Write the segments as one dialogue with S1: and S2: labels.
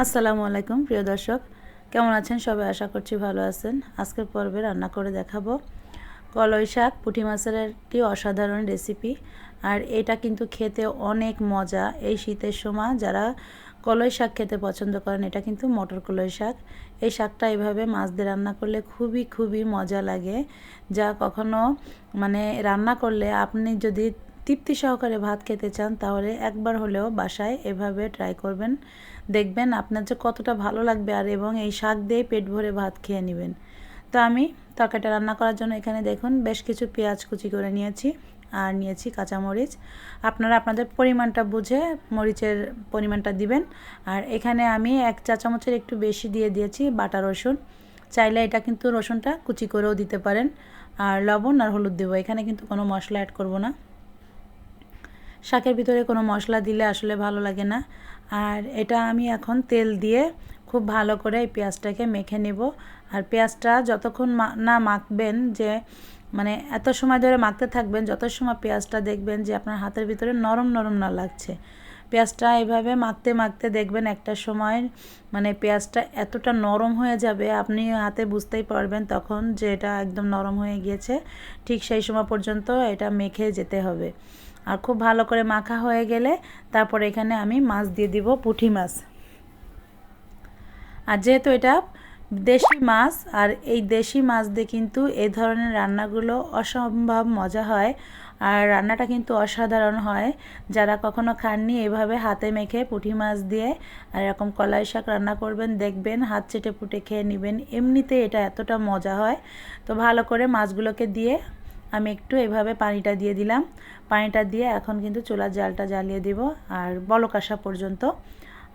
S1: আসসালামু আলাইকুম প্রিয় দর্শক, কেমন আছেন সবাই? আশা করছি ভালো আছেন। আজকের পর্বে রান্না করে দেখাবো কলই শাক পুঁটি মাছের একটি অসাধারণ রেসিপি। আর এটা কিন্তু খেতে অনেক মজা। এই শীতের সময় যারা কলই শাক খেতে পছন্দ করেন, এটা কিন্তু মটর কলই শাক। এই শাকটা এভাবে মাছ দিয়ে রান্না করলে খুবই খুবই মজা লাগে, যা কখনো রান্না করলে আপনি যদি তৃপ্তি সহকারে ভাত খেতে চান তাহলে একবার হলেও বাসায় এভাবে ট্রাই করবেন। দেখবেন আপনার যে কতটা ভালো লাগবে, আর এবং এই শাক দিয়ে পেট ভরে ভাত খেয়ে নেবেন। তো আমি তরকারিটা রান্না করার জন্য এখানে দেখুন বেশ কিছু পেঁয়াজ কুচি করে নিয়েছি, আর নিয়েছি কাঁচামরিচ। আপনারা আপনাদের পরিমাণটা বুঝে মরিচের পরিমাণটা দিবেন। আর এখানে আমি 1 চা চামচের একটু বেশি দিয়ে দিয়েছি বাটা রসুন। চাইলে এটা কিন্তু রসুনটা কুচি করেও দিতে পারেন। আর লবণ আর হলুদ দেবো, এখানে কিন্তু কোনো মশলা অ্যাড করব না। শাকের ভিতরে কোনো মশলা দিলে আসলে ভালো লাগে না। আর এটা আমি এখন তেল দিয়ে খুব ভালো করে এই পেঁয়াজটাকে মেখে নেব। আর পেঁয়াজটা যতক্ষণ না মাখবেন, যে এত সময় ধরে মাখতে থাকবেন যত সময় পেঁয়াজটা দেখবেন যে আপনার হাতের ভিতরে নরম নরম না লাগছে। পেঁয়াজটা এইভাবে মাখতে মাখতে দেখবেন একটা সময় পেঁয়াজটা এতটা নরম হয়ে যাবে, আপনি হাতে বুঝতেই পারবেন তখন যে এটা একদম নরম হয়ে গিয়েছে। ঠিক সেই সময় পর্যন্ত এটা মেখে যেতে হবে। আর খুব ভালো করে মাখা হয়ে গেলে তারপর এখানে আমি মাছ দিয়ে দিব, পুঁটি মাছ। আর যেহেতু এটা দেশি মাছ, আর এই দেশি মাছ দিয়ে কিন্তু এই ধরনের রান্নাগুলো অসম্ভব মজা হয়। আর রান্নাটা কিন্তু অসাধারণ হয়। যারা কখনো খাননি এভাবে হাতে মেখে পুঁটি মাছ দিয়ে আর এরকম কলাই শাক রান্না করবেন, দেখবেন হাত চেটে পুটে খেয়ে নেবেন। এমনিতে এটা এতটা মজা হয়। তো ভালো করে মাছগুলোকে দিয়ে আমি একটু এভাবে পানিটা দিয়ে দিলাম। পানিটা দিয়ে এখন কিন্তু চুলার জালটা জ্বালিয়ে দিব আর বলক আসা পর্যন্ত।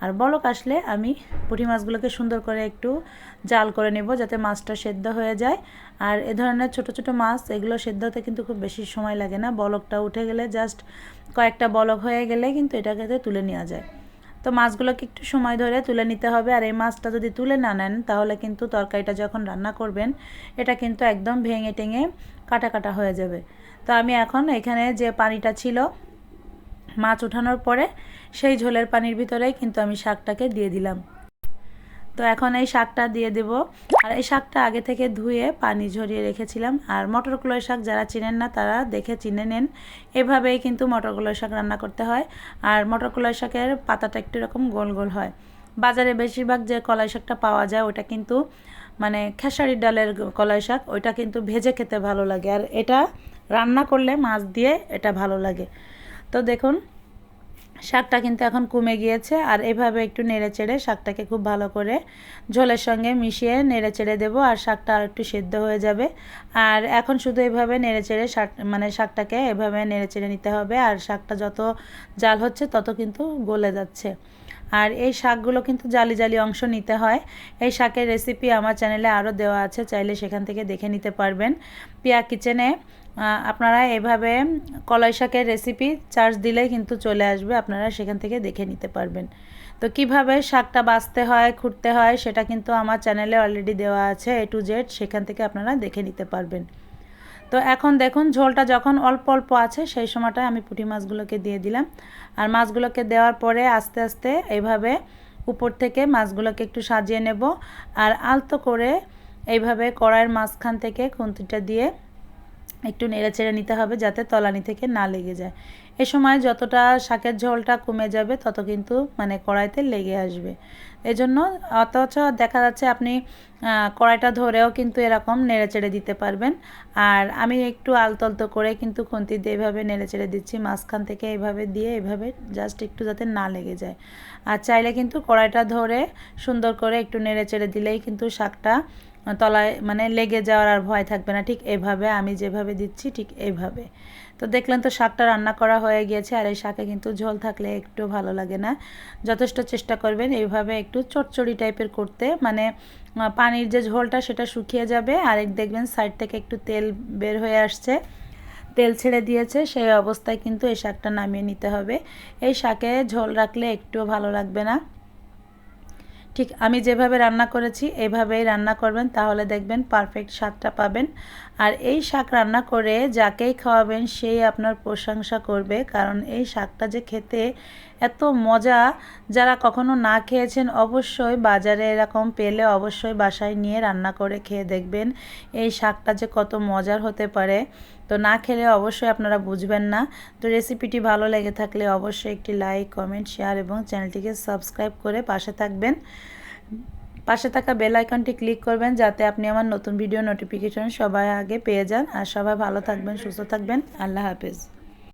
S1: আর বলক আসলে আমি পুঁটি মাছগুলোকে সুন্দর করে একটু জাল করে নেব, যাতে মাছটা সেদ্ধ হয়ে যায়। আর এ ধরনের ছোট ছোট মাছ এগুলো সেদ্ধ হতে কিন্তু খুব বেশি সময় লাগে না। বলকটা উঠে গেলে জাস্ট কয়েকটা বলক হয়ে গেলে কিন্তু এটাকে তুলে নেওয়া যায়। তো মাছগুলোকে একটু সময় ধরে তুলে নিতে হবে। আর এই মাছটা যদি তুলে না নেন তাহলে কিন্তু তরকারিটা যখন রান্না করবেন এটা কিন্তু একদম ভেঙে টেঙে কাটা কাটা হয়ে যাবে। তো আমি এখন এখানে যে পানিটা ছিল মাছ উঠানোর পরে সেই ঝোলের পানির ভিতরেই কিন্তু আমি শাকটাকে দিয়ে দিলাম। তো এখন এই শাকটা দিয়ে দেব। আর এই শাকটা আগে থেকে ধুয়ে পানি ঝরিয়ে রেখেছিলাম। আর মটর কলাই শাক যারা চিনেন না তারা দেখে চিনে নেন। এভাবেই কিন্তু মটর কলাই শাক রান্না করতে হয়। আর মটর কলাই শাকের পাতাটা একটু এরকম গোল গোল হয়। বাজারে বেশিরভাগ যে কলাই শাকটা পাওয়া যায় ওটা কিন্তু খেসারির ডালের কলাই শাক, ওইটা কিন্তু ভেজে খেতে ভালো লাগে। আর এটা রান্না করলে মাছ দিয়ে এটা ভালো লাগে। তো দেখুন শাকটা কিন্তু এখন কমে গিয়েছে। আর এভাবে একটু নেড়ে চেড়ে শাকটাকে খুব ভালো করে ঝোলের সঙ্গে মিশিয়ে নেড়ে চেড়ে দেবো, আর শাকটা আর একটু সেদ্ধ হয়ে যাবে। আর এখন শুধু এভাবে নেড়ে চেড়ে শাকটাকে এভাবে নেড়ে চেড়ে নিতে হবে। আর শাকটা যত জাল হচ্ছে তত কিন্তু গলে যাচ্ছে। আর এই শাকগুলো কিন্তু জালি জালি অংশ নিতে হয়। এই শাকের রেসিপি আমার চ্যানেলে আরও দেওয়া আছে, চাইলে সেখান থেকে দেখে নিতে পারবেন। পিয়া কিচেনে আপনারা এভাবে কলাই শাকের রেসিপি সার্চ দিলেই কিন্তু চলে আসবে, আপনারা সেখান থেকে দেখে নিতে পারবেন। তো কিভাবে শাকটা বাছতে হয় খুঁড়তে হয় সেটা কিন্তু আমার চ্যানেলে অলরেডি দেওয়া আছে A to Z, সেখান থেকে আপনারা দেখে নিতে পারবেন। তো এখন দেখুন ঝোলটা যখন অল্প অল্প আছে সেই সময়টায় আমি পুঁটি মাছগুলোকে দিয়ে দিলাম। আর মাছগুলোকে দেওয়ার পরে আস্তে আস্তে এইভাবে উপর থেকে মাছগুলোকে একটু সাজিয়ে নেব। আর আলতো করে এইভাবে কড়াইয়ের মাঝখান থেকে খুন্তিটা দিয়ে একটু নেড়ে চেড়ে নিতে হবে যাতে তলানি থেকে না লেগে যায়। এ সময় যতটা শাকের ঝোলটা কমে যাবে তত কিন্তু কড়াইতে লেগে আসবে। এজন্য অথচ দেখা যাচ্ছে আপনি কড়াইটা ধরেও কিন্তু এরকম নেড়ে চেড়ে দিতে পারবেন। আর আমি একটু আলতো করে কিন্তু খুন্তি দিয়ে এভাবে নেড়ে চেড়ে দিচ্ছি, মাঝখান থেকে এইভাবে দিয়ে এইভাবে জাস্ট একটু যাতে না লেগে যায়। আর চাইলে কিন্তু কড়াইটা ধরে সুন্দর করে একটু নেড়ে চেড়ে দিলেই কিন্তু শাকটা তলায় লেগে যাওয়ার আর ভয় থাকবে না। ঠিক এভাবে আমি যেভাবে দিচ্ছি ঠিক এইভাবে। তো দেখলেন তো শাকটা রান্না করা হয়ে গিয়েছে। আর এই শাকে কিন্তু ঝোল থাকলে একটু ভালো লাগে না। যথেষ্ট চেষ্টা করবেন এইভাবে একটু চচ্চড়ি টাইপের করতে, পানির যে ঝোলটা সেটা শুকিয়ে যাবে আর দেখবেন সাইড থেকে একটু তেল বের হয়ে আসছে, তেল ছেড়ে দিয়েছে, সেই অবস্থায় কিন্তু এই শাকটা নামিয়ে নিতে হবে। এই শাকে ঝোল রাখলে একটুও ভালো লাগবে না। ঠিক আমি যেভাবে রান্না করেছি এভাবেই রান্না করবেন, তাহলে দেখবেন পারফেক্ট স্বাদটা পাবেন। আর এই শাক রান্না করে যাকেই খাওয়াবেন সেই আপনার প্রশংসা করবে, কারণ এই শাকটা যে খেতে এত মজা। যারা কখনো না খেয়েছেন অবশ্যই বাজারে এরকম পেলে অবশ্যই বাসায় নিয়ে রান্না করে খেয়ে দেখবেন এই শাকটা যে কত মজার হতে পারে। তো না খেলে অবশ্যই আপনারা বুঝবেন না। তো রেসিপিটি ভালো লেগে থাকলে অবশ্যই একটি লাইক, কমেন্ট, শেয়ার এবং চ্যানেলটিকে সাবস্ক্রাইব করে পাশে থাকবেন। পাশে থাকা বেল আইকনটি ক্লিক করবেন যাতে আপনি আমার নতুন ভিডিও নোটিফিকেশন সবার আগে পেয়ে যান। আর সবাই ভালো থাকবেন, সুস্থ থাকবেন। আল্লাহ হাফেজ।